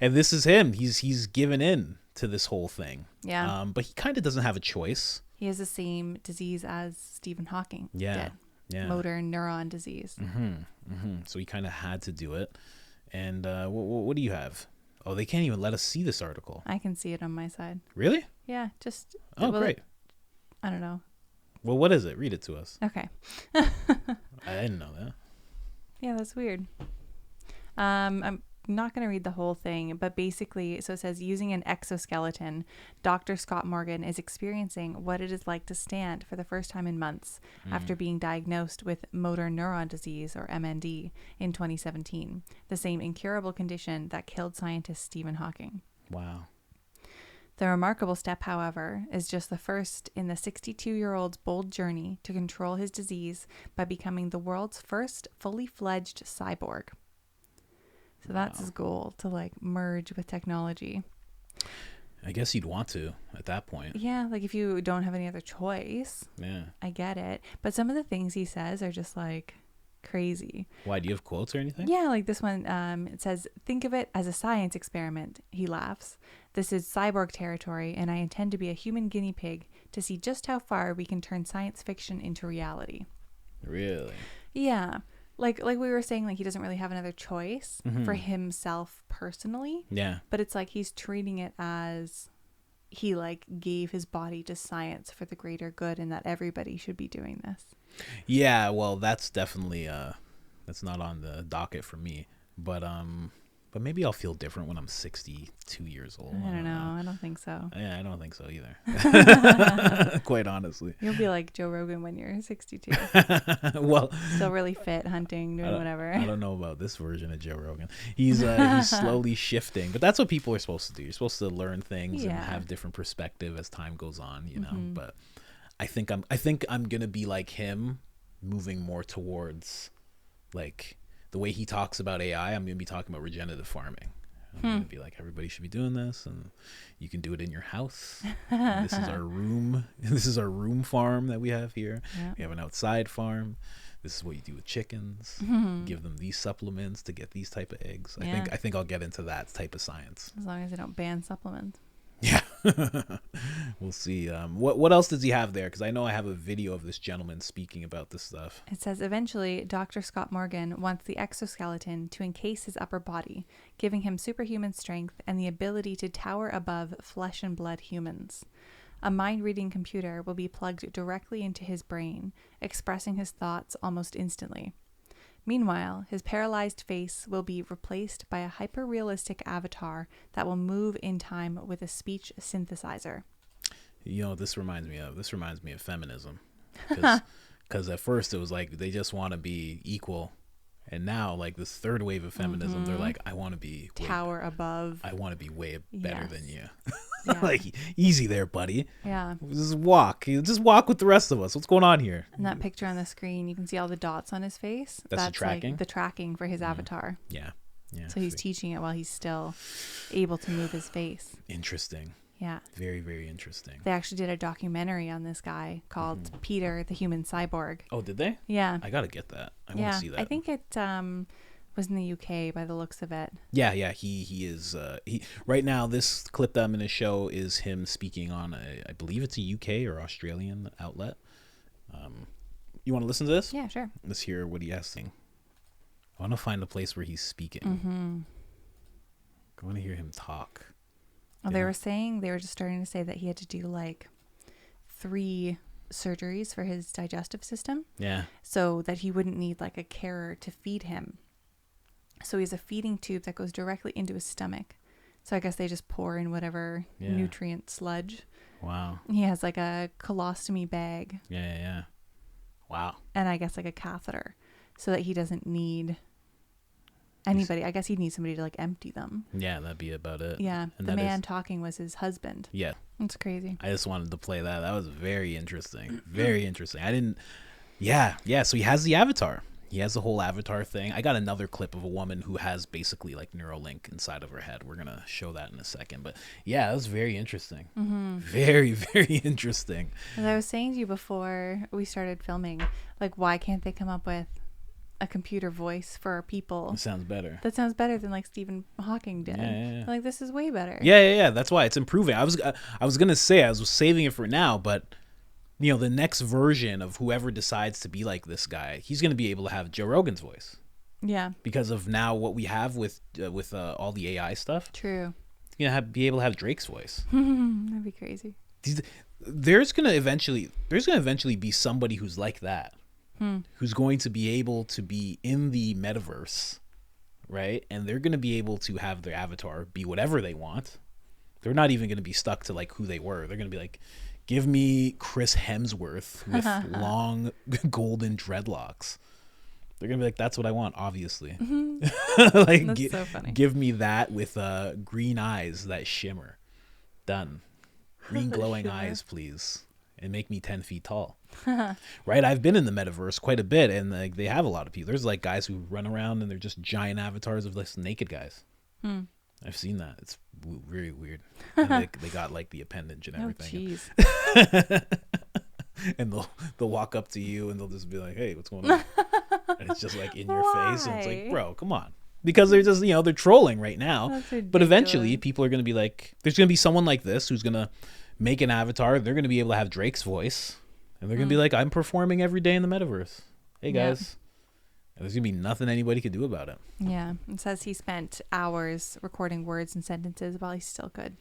Speaker 1: this is him. He's given in to this whole thing.
Speaker 2: Yeah.
Speaker 1: But he kind of doesn't have a choice.
Speaker 2: He has the same disease as Stephen Hawking did.
Speaker 1: Yeah.
Speaker 2: Motor neuron disease.
Speaker 1: So he kind of had to do it. And what do you have? Oh, they can't even let us see this article.
Speaker 2: I can see it on my side.
Speaker 1: Really?
Speaker 2: Yeah, just...
Speaker 1: Oh, great.
Speaker 2: I don't know.
Speaker 1: Well, what is it? Read it to us.
Speaker 2: Okay.
Speaker 1: I didn't know that.
Speaker 2: Yeah, that's weird. I'm not going to read the whole thing, but basically, so it says, using an exoskeleton, Dr. Scott Morgan is experiencing what it is like to stand for the first time in months after being diagnosed with motor neuron disease, or MND, in 2017, the same incurable condition that killed scientist Stephen Hawking.
Speaker 1: Wow.
Speaker 2: The remarkable step, however, is just the first in the 62-year-old's bold journey to control his disease by becoming the world's first fully fledged cyborg. So that's his goal, to like merge with technology.
Speaker 1: I guess you'd want to at that point.
Speaker 2: Yeah, like if you don't have any other choice.
Speaker 1: Yeah.
Speaker 2: I get it. But some of the things he says are just like crazy.
Speaker 1: Why, do you have quotes or anything?
Speaker 2: Yeah, like this one, it says, think of it as a science experiment. He laughs. This is cyborg territory, and I intend to be a human guinea pig to see just how far we can turn science fiction into reality.
Speaker 1: Really?
Speaker 2: Yeah. Like we were saying, like he doesn't really have another choice for himself personally.
Speaker 1: Yeah.
Speaker 2: But it's like he's treating it as he like gave his body to science for the greater good, and that everybody should be doing this.
Speaker 1: Yeah, well, that's definitely that's not on the docket for me. But maybe I'll feel different when I'm 62 years old.
Speaker 2: I don't know. I don't think so.
Speaker 1: Yeah, I don't think so either. Quite honestly.
Speaker 2: You'll be like Joe Rogan when you're 62.
Speaker 1: Well,
Speaker 2: still really fit, hunting, doing whatever.
Speaker 1: I don't know about this version of Joe Rogan. He's slowly shifting, but that's what people are supposed to do. You're supposed to learn things and have different perspective as time goes on, you know. But I think I'm gonna be like him, moving more towards like the way he talks about AI, I'm going to be talking about regenerative farming. I'm going to be like, everybody should be doing this, and you can do it in your house. This is our room. This is our room farm that we have here. Yeah. We have an outside farm. This is what you do with chickens. Give them these supplements to get these type of eggs. I think I'll get into that type of science.
Speaker 2: As long as they don't ban supplements.
Speaker 1: Yeah. We'll see. What else does he have there? Because I know I have a video of this gentleman speaking about this stuff.
Speaker 2: It says, eventually, Dr. Scott Morgan wants the exoskeleton to encase his upper body, giving him superhuman strength and the ability to tower above flesh and blood humans. A mind-reading computer will be plugged directly into his brain, expressing his thoughts almost instantly. Meanwhile, his paralyzed face will be replaced by a hyper-realistic avatar that will move in time with a speech synthesizer.
Speaker 1: You know, this reminds me of feminism. Because at first it was like they just want to be equal. And now, like, this third wave of feminism, they're like, I want to be
Speaker 2: tower above.
Speaker 1: I want to be way better than you.
Speaker 2: Yeah.
Speaker 1: Like, easy there, buddy.
Speaker 2: Yeah.
Speaker 1: Just walk with the rest of us. What's going on here?
Speaker 2: And that picture on the screen, you can see all the dots on his face.
Speaker 1: That's the tracking?
Speaker 2: Like the tracking for his avatar.
Speaker 1: Yeah.
Speaker 2: So he's teaching it while he's still able to move his face.
Speaker 1: Interesting.
Speaker 2: Yeah.
Speaker 1: Very, very interesting.
Speaker 2: They actually did a documentary on this guy called Peter, the Human Cyborg.
Speaker 1: Oh, did they?
Speaker 2: Yeah.
Speaker 1: I got to get that. I want to see that.
Speaker 2: I think it was in the UK by the looks of it.
Speaker 1: Yeah. He is. Right now, this clip that I'm going to show is him speaking on, I believe it's a UK or Australian outlet. You want to listen to this?
Speaker 2: Yeah, sure.
Speaker 1: Let's hear what he has to say. I want to find a place where he's speaking. I want to hear him talk.
Speaker 2: Well, they were just starting to say that he had to do like 3 surgeries for his digestive system.
Speaker 1: Yeah.
Speaker 2: So that he wouldn't need like a carer to feed him. So he has a feeding tube that goes directly into his stomach. So I guess they just pour in whatever nutrient sludge.
Speaker 1: Wow.
Speaker 2: He has like a colostomy bag.
Speaker 1: Yeah. Wow.
Speaker 2: And I guess like a catheter so that he doesn't need anybody. I guess he'd need somebody to like empty them. Yeah,
Speaker 1: that'd be about it.
Speaker 2: Yeah. And the man talking was his husband.
Speaker 1: Yeah.
Speaker 2: It's crazy.
Speaker 1: I just wanted to play that. That was very interesting. Very interesting. Yeah. So he has the avatar. He has the whole avatar thing. I got another clip of a woman who has basically like Neurolink inside of her head. We're going to show that in a second. But yeah, that was very interesting. Very, very interesting.
Speaker 2: As I was saying to you before we started filming, like, why can't they come up with a computer voice for people?
Speaker 1: It sounds better.
Speaker 2: That sounds better than like Stephen Hawking did.
Speaker 1: Yeah.
Speaker 2: Like, this is way better.
Speaker 1: Yeah. That's why it's improving. I was going to say, I was saving it for now, but you know, the next version of whoever decides to be like this guy, he's going to be able to have Joe Rogan's voice. Yeah. Because of now what we have with all the AI stuff.
Speaker 2: True.
Speaker 1: You're going to be able to have Drake's voice.
Speaker 2: That'd be crazy.
Speaker 1: There's going to eventually be somebody who's like that. Who's going to be able to be in the metaverse, right? And they're going to be able to have their avatar be whatever they want. They're not even going to be stuck to like who they were. They're going to be like, give me Chris Hemsworth with long golden dreadlocks. They're going to be like, that's what I want, obviously. Like,
Speaker 2: that's so funny.
Speaker 1: Give me that with green eyes that shimmer. Done. Green glowing eyes, please. And make me 10 feet tall. Right? I've been in the metaverse quite a bit, and like they have a lot of people. There's like guys who run around and they're just giant avatars of like naked guys. I've seen that. It's very weird. And they got like the appendage and everything.
Speaker 2: Oh, jeez.
Speaker 1: And they'll walk up to you and they'll just be like, "Hey, what's going on?" And it's just like in your face, and it's like, "Bro, come on." Because they're just, they're trolling right now. But eventually people are going to be like, there's going to be someone like this who's going to make an avatar. They're going to be able to have Drake's voice, and they're going to be like, "I'm performing every day in the metaverse. Hey guys." And there's going to be nothing anybody could do about it.
Speaker 2: Yeah. It says he spent hours recording words and sentences while he still could.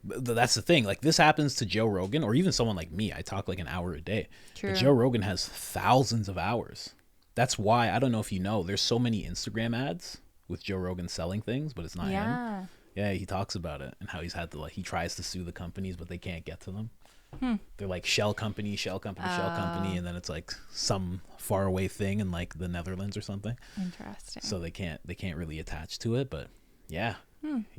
Speaker 1: That's the thing. Like, this happens to Joe Rogan or even someone like me. I talk like an hour a day.
Speaker 2: True.
Speaker 1: But Joe Rogan has thousands of hours. That's why, I don't know if you know, there's so many Instagram ads with Joe Rogan selling things, but it's not him. Yeah, he talks about it and how he's had to, like, he tries to sue the companies, but they can't get to them. They're like shell company, and then it's like some faraway thing in like the Netherlands or something.
Speaker 2: Interesting.
Speaker 1: So they can't really attach to it, but yeah,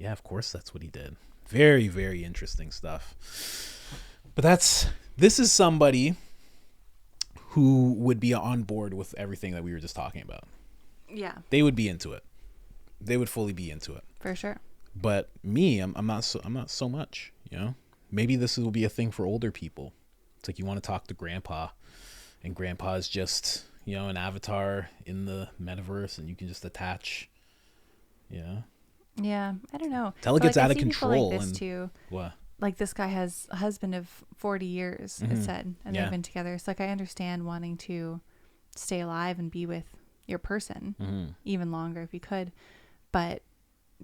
Speaker 1: of course that's what he did. Very, very interesting stuff. But this is somebody who would be on board with everything that we were just talking about.
Speaker 2: Yeah.
Speaker 1: They would be into it. They would fully be into it.
Speaker 2: For sure.
Speaker 1: But me, I'm not so much, you know? Maybe this will be a thing for older people. It's like you want to talk to grandpa, and grandpa is just, you know, an avatar in the metaverse, and you can just attach, you know?
Speaker 2: Yeah, I don't know.
Speaker 1: Till it gets out of control.
Speaker 2: Like this too.
Speaker 1: What?
Speaker 2: Like this guy has a husband of 40 years, it said, and they've been together. So like I understand wanting to stay alive and be with your person even longer if you could, but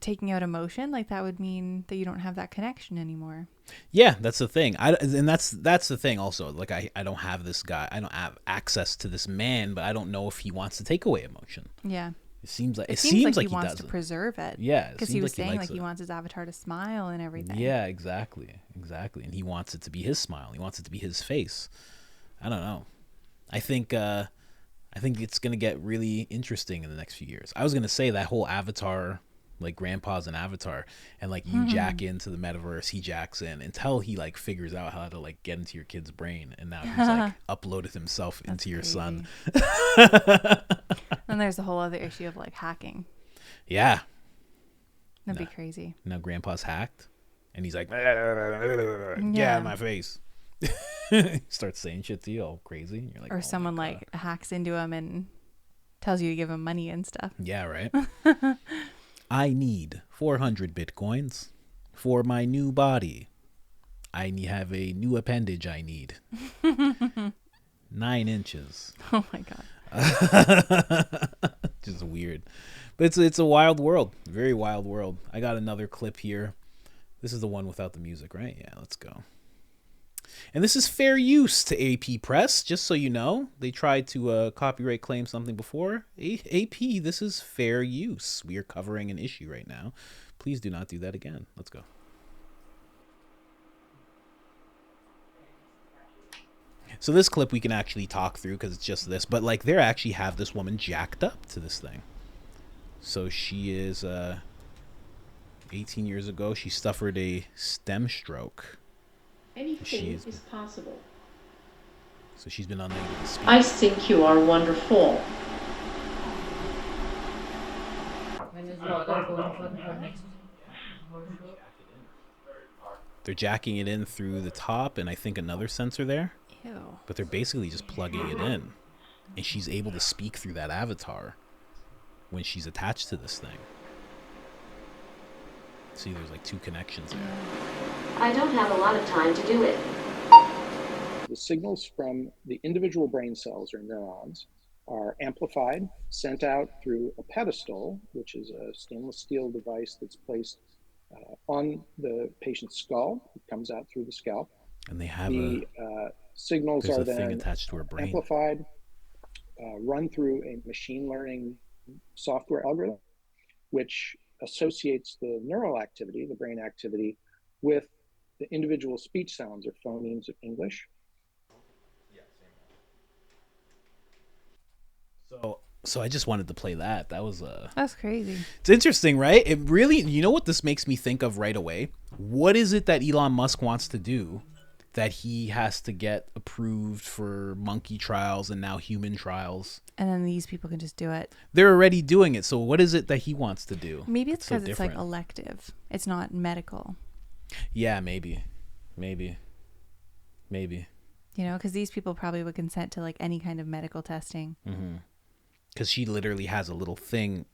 Speaker 2: taking out emotion, like that would mean that you don't have that connection anymore.
Speaker 1: Yeah, that's the thing. And that's the thing also. Like I don't have this guy. I don't have access to this man, but I don't know if he wants to take away emotion.
Speaker 2: Yeah.
Speaker 1: It seems like
Speaker 2: he wants to preserve it.
Speaker 1: Yeah,
Speaker 2: because he was saying like he wants his avatar to smile and everything.
Speaker 1: Yeah, exactly, and he wants it to be his smile. He wants it to be his face. I don't know. I think it's gonna get really interesting in the next few years. I was gonna say that whole avatar, like grandpa's an avatar, and like you jack into the metaverse, he jacks in until he like figures out how to like get into your kid's brain, and now he's like uploaded himself into your son.
Speaker 2: And there's a whole other issue of like hacking.
Speaker 1: Yeah,
Speaker 2: that'd be crazy.
Speaker 1: Now grandpa's hacked, and he's like, get out of my face. He starts saying shit to you all crazy, and you're like,
Speaker 2: or someone like hacks into him and tells you to give him money and stuff.
Speaker 1: Yeah, right. I need 400 bitcoins for my new body. I have a new appendage I need. 9 inches.
Speaker 2: Oh my God.
Speaker 1: Just weird. But it's a wild world. Very wild world. I got another clip here. This is the one without the music, right? Yeah, let's go. And this is fair use to AP Press, just so you know. They tried to copyright claim something before. AP, this is fair use. We are covering an issue right now. Please do not do that again. Let's go. So this clip we can actually talk through because it's just this. But like they actually have this woman jacked up to this thing. So she is 18 years ago. She suffered a stem stroke.
Speaker 5: Anything is possible.
Speaker 1: So she's been unable to speak.
Speaker 5: I think you are wonderful.
Speaker 1: They're jacking it in through the top and I think another sensor there.
Speaker 2: Ew.
Speaker 1: But they're basically just plugging it in. And she's able to speak through that avatar when she's attached to this thing. See, there's like 2 connections there.
Speaker 6: I don't have a lot of time to do it.
Speaker 7: The signals from the individual brain cells or neurons are amplified, sent out through a pedestal, which is a stainless steel device that's placed on the patient's skull. It comes out through the scalp.
Speaker 1: And they have
Speaker 7: signals are then
Speaker 1: attached to her brain.
Speaker 7: Amplified, run through a machine learning software algorithm, which associates the neural activity, the brain activity, with the individual speech sounds or phonemes of English.
Speaker 1: So I just wanted to play that.
Speaker 2: That's crazy.
Speaker 1: It's interesting, right? It really, you know what this makes me think of right away? What is it that Elon Musk wants to do that he has to get approved for monkey trials and now human trials?
Speaker 2: And then these people can just do it.
Speaker 1: They're already doing it. So what is it that he wants to do?
Speaker 2: Maybe it's because it's like elective. It's not medical.
Speaker 1: Yeah, maybe.
Speaker 2: You know, because these people probably would consent to like any kind of medical testing.
Speaker 1: Because she literally has a little thing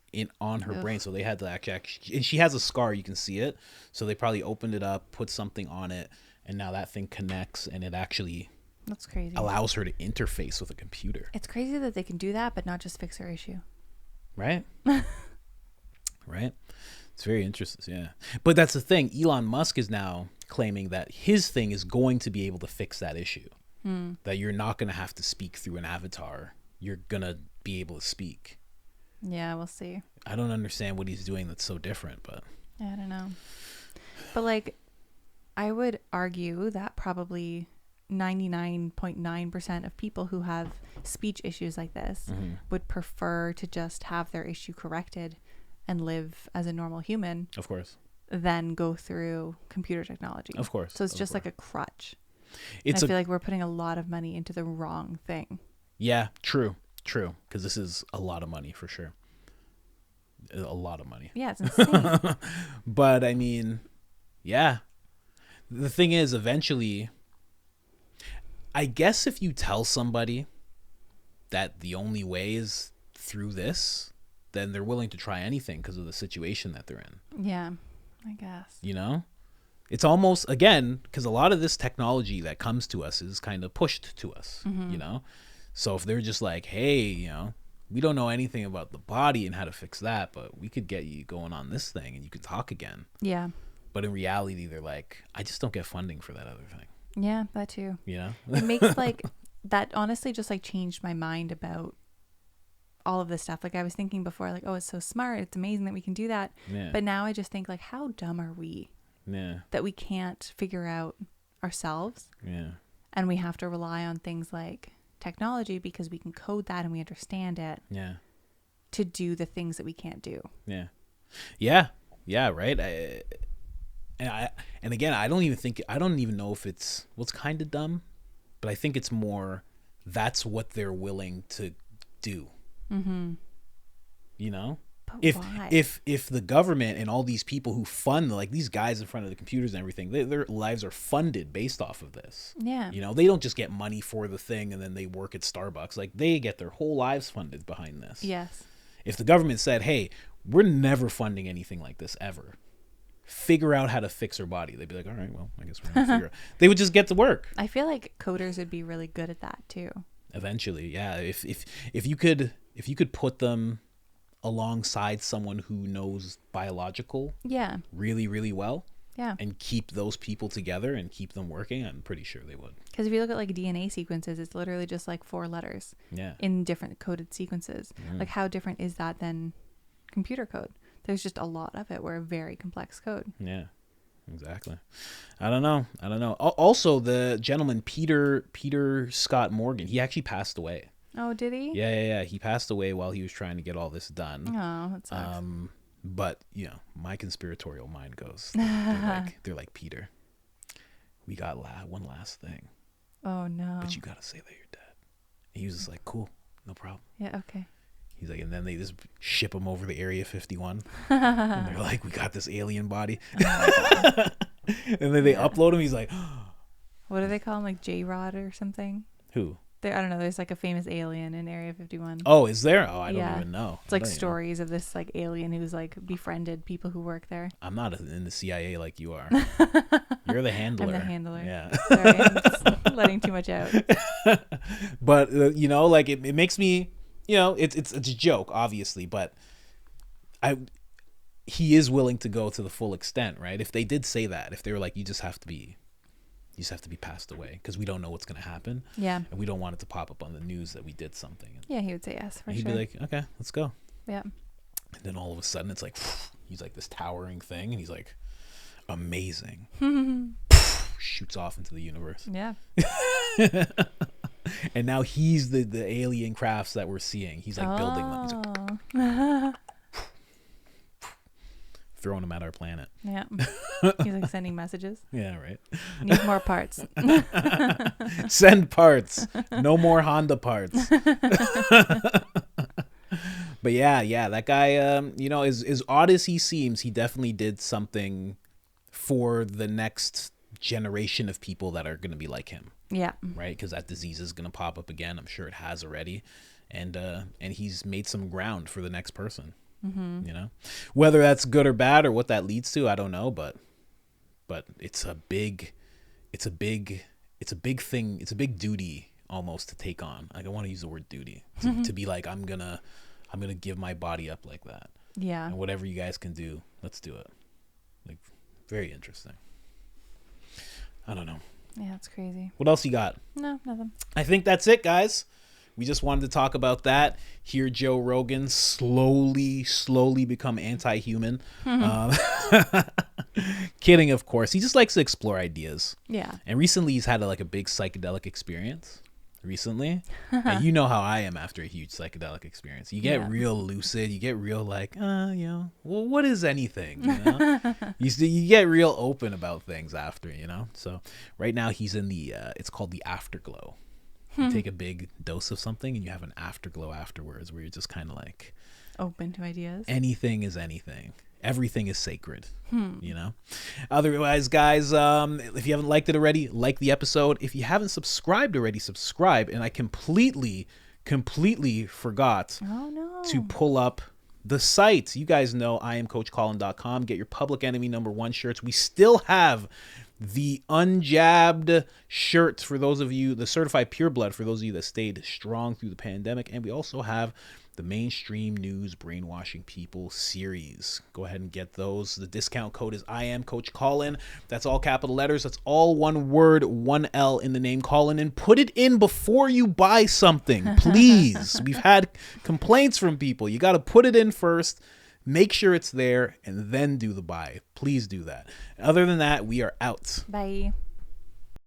Speaker 1: on her brain. So they had to actually, and she has a scar, you can see it. So they probably opened it up, put something on it, and now that thing connects and it actually
Speaker 2: that's crazy.
Speaker 1: Allows her to interface with a computer.
Speaker 2: It's crazy that they can do that, but not just fix her issue.
Speaker 1: Right? Right? It's very interesting, yeah. But that's the thing. Elon Musk is now claiming that his thing is going to be able to fix that issue. That you're not going to have to speak through an avatar. You're going to be able to speak.
Speaker 2: Yeah, we'll see.
Speaker 1: I don't understand what he's doing that's so different, but...
Speaker 2: I don't know. But, like, I would argue that probably 99.9% of people who have speech issues like this would prefer to just have their issue corrected and live as a normal human.
Speaker 1: Of course.
Speaker 2: Than go through computer technology.
Speaker 1: Of course.
Speaker 2: So it's just like a crutch. I feel like we're putting a lot of money into the wrong thing.
Speaker 1: Yeah, true. Because this is a lot of money for sure. A lot of money.
Speaker 2: Yeah, it's insane.
Speaker 1: But I mean, yeah. The thing is, eventually, I guess if you tell somebody that the only way is through this, then they're willing to try anything because of the situation that they're in.
Speaker 2: Yeah, I guess.
Speaker 1: You know? It's almost, again, because a lot of this technology that comes to us is kind of pushed to us, you know? So if they're just like, hey, you know, we don't know anything about the body and how to fix that, but we could get you going on this thing and you could talk again.
Speaker 2: Yeah.
Speaker 1: But in reality, they're like, I just don't get funding for that other thing.
Speaker 2: Yeah, that too.
Speaker 1: You know?
Speaker 2: It makes like, that honestly just like changed my mind about all of this stuff. Like I was thinking before, like, oh, it's so smart. It's amazing that we can do that.
Speaker 1: Yeah.
Speaker 2: But now I just think like, how dumb are we?
Speaker 1: Yeah.
Speaker 2: That we can't figure out ourselves.
Speaker 1: Yeah.
Speaker 2: And we have to rely on things like technology because we can code that and we understand it.
Speaker 1: Yeah.
Speaker 2: To do the things that we can't do.
Speaker 1: Yeah. Yeah. Yeah. Right. And again, I don't even know if it's, well, it's kind of dumb, but I think it's more, that's what they're willing to do. Mm-hmm. You know? But
Speaker 2: why?
Speaker 1: If the government and all these people who fund, like these guys in front of the computers and everything, their lives are funded based off of this.
Speaker 2: Yeah.
Speaker 1: You know, they don't just get money for the thing and then they work at Starbucks. Like they get their whole lives funded behind this.
Speaker 2: Yes.
Speaker 1: If the government said, hey, we're never funding anything like this ever, figure out how to fix our body, they'd be like, all right, well, I guess we're going to figure out. They would just get to work.
Speaker 2: I feel like coders would be really good at that too.
Speaker 1: Eventually, yeah. If you could put them alongside someone who knows biological really, really well, and keep those people together and keep them working, I'm pretty sure they would.
Speaker 2: Because if you look at like DNA sequences, it's literally just like 4 letters in different coded sequences. Like how different is that than computer code? There's just a lot of it. We're a very complex code.
Speaker 1: Yeah, exactly. I don't know. Also, the gentleman, Peter Scott Morgan, he actually passed away.
Speaker 2: Oh, did he?
Speaker 1: Yeah. He passed away while he was trying to get all this done.
Speaker 2: Oh, that sucks.
Speaker 1: But, you know, my conspiratorial mind goes, they're like, Peter, we got one last thing.
Speaker 2: Oh, no.
Speaker 1: But you got to say that you're dead. And he was just like, cool, no problem.
Speaker 2: Yeah, okay.
Speaker 1: He's like, and then they just ship him over the Area 51. And they're like, we got this alien body. And then they upload him. He's like,
Speaker 2: what do they call him? Like J-Rod or something?
Speaker 1: Who?
Speaker 2: I don't know. There's like a famous alien in Area 51.
Speaker 1: Oh, is there? Oh, I don't even know.
Speaker 2: It's like stories of this like alien who's like befriended people who work there.
Speaker 1: I'm not in the CIA like you are. You're the handler.
Speaker 2: I'm the handler.
Speaker 1: Yeah.
Speaker 2: Sorry, I'm just letting too much out.
Speaker 1: But, you know, like it makes me, you know, it's a joke, obviously, but he is willing to go to the full extent, right? If they did say that, if they were like, you just have to be passed away because we don't know what's going to happen.
Speaker 2: Yeah.
Speaker 1: And we don't want it to pop up on the news that we did something.
Speaker 2: Yeah, he would say yes, for
Speaker 1: he'd
Speaker 2: sure.
Speaker 1: be like, okay, let's go.
Speaker 2: Yeah.
Speaker 1: And then all of a sudden it's like, he's like this towering thing and he's like, amazing. Shoots off into the universe.
Speaker 2: Yeah.
Speaker 1: And now he's the alien crafts that we're seeing. He's like building them. He's like, throwing them at our planet.
Speaker 2: Yeah. He's like sending messages.
Speaker 1: Yeah, right.
Speaker 2: Need more parts.
Speaker 1: Send parts. No more Honda parts. But yeah, that guy, you know, as odd as he seems, he definitely did something for the next generation of people that are going to be like him.
Speaker 2: Yeah.
Speaker 1: Right? Because that disease is going to pop up again. I'm sure it has already. And he's made some ground for the next person. Mm-hmm. You know, whether that's good or bad or what that leads to, I don't know. But it's a big thing. It's a big duty almost to take on. Like, I want to use the word duty to be like, I'm gonna give my body up like that.
Speaker 2: Yeah.
Speaker 1: And whatever you guys can do, let's do it. Like, very interesting. I don't know.
Speaker 2: Yeah, it's crazy.
Speaker 1: What else you got?
Speaker 2: No, nothing.
Speaker 1: I think that's it, guys. We just wanted to talk about that. Hear Joe Rogan slowly become anti-human. Kidding, of course. He just likes to explore ideas.
Speaker 2: Yeah.
Speaker 1: And recently he's had a big psychedelic experience. Recently. And you know how I am after a huge psychedelic experience. You get real lucid. You get real like, you know, well, what is anything? You know? You get real open about things after, you know? So right now he's in the, it's called the afterglow. You take a big dose of something and you have an afterglow afterwards where you're just kind of like,
Speaker 2: Open to ideas.
Speaker 1: Anything is anything. Everything is sacred, you know? Otherwise, guys, if you haven't liked it already, like the episode. If you haven't subscribed already, subscribe. And I completely forgot to pull up the site. You guys know IamCoachColin.com. Get your Public Enemy #1 shirts. We still have the unjabbed shirt for those of you, the certified pureblood for those of you that stayed strong through the pandemic. And we also have the mainstream news brainwashing people series. Go ahead and get those. The discount code is I am Coach Colin. That's all capital letters. That's all one word, 1 L in the name Colin. And put it in before you buy something, please. We've had complaints from people. You got to put it in first. Make sure it's there and then do the buy. Please do that. Other than that, we are out.
Speaker 2: Bye.